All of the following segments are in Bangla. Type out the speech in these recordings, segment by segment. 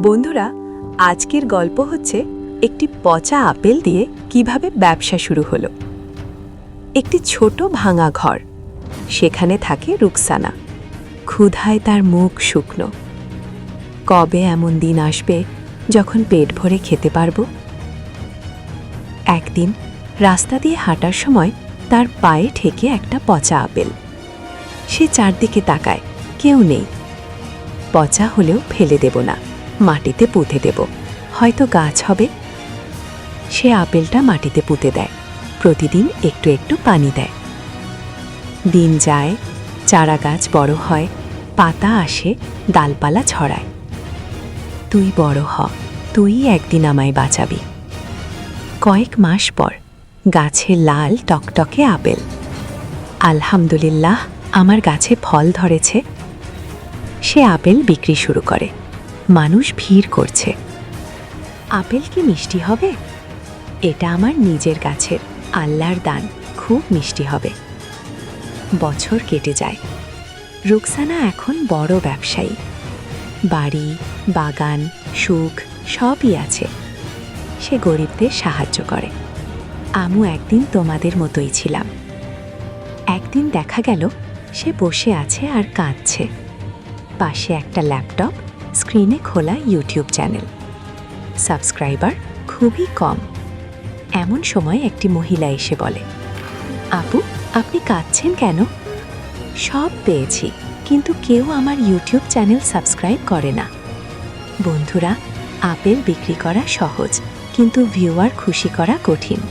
বন্ধুরা, আজকের গল্প হচ্ছে একটি পচা আপেল দিয়ে কিভাবে ব্যবসা শুরু হলো। একটি ছোট ভাঙা ঘর, সেখানে থাকে রুকসানা। ক্ষুধায় তার মুখ শুকনো। কবে এমন দিন আসবে যখন পেট ভরে খেতে পারবো? একদিন রাস্তা দিয়ে হাঁটার সময় তার পায়ে ঠেকে একটা পচা আপেল। সে চারদিকে তাকায়, কেউ নেই। পচা হলেও ফেলে দেব না, মাটিতে পুঁতে দেব, হয়তো গাছ হবে। সে আপেলটা মাটিতে পুঁতে দেয়, প্রতিদিন একটু একটু পানি দেয়। দিন যায়, চারা গাছ বড় হয়, পাতা আসে, ডালপালা ছড়ায়। তুই বড় হ, তুই একদিন আমায় বাঁচাবি। কয়েক মাস পর গাছে লাল টকটকে আপেল। আলহামদুলিল্লাহ, আমার গাছে ফল ধরেছে। সে আপেল বিক্রি শুরু করে। মানুষ ভিড় করছে। আপেল কি মিষ্টি হবে? এটা আমার নিজের গাছের, আল্লাহর দান, খুব মিষ্টি হবে। বছর কেটে যায়। রুকসানা এখন বড় ব্যবসায়ী। বাড়ি, বাগান, সুখ সবই আছে। সে গরিবদের সাহায্য করে। আমিও একদিন তোমাদের মতোই ছিলাম। একদিন দেখা গেল সে বসে আছে আর কাঁদছে। পাশে একটা ল্যাপটপ, স্ক্রিনে খোলা ইউটিউব চ্যানেল। সাবস্ক্রাইবার খুবই কম। এমন সময় একটি মহিলা এসে বলে, আপু, আপনি কাঁদছেন কেন? সব পেয়েছি, কিন্তু কেউ আমার ইউটিউব চ্যানেল সাবস্ক্রাইব করে না। বন্ধুরা, আপেল বিক্রি করা সহজ, কিন্তু ভিউয়ার খুশি করা কঠিন।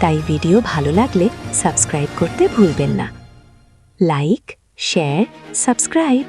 তাই ভিডিও ভালো লাগলে সাবস্ক্রাইব করতে ভুলবেন না। Like, share, subscribe.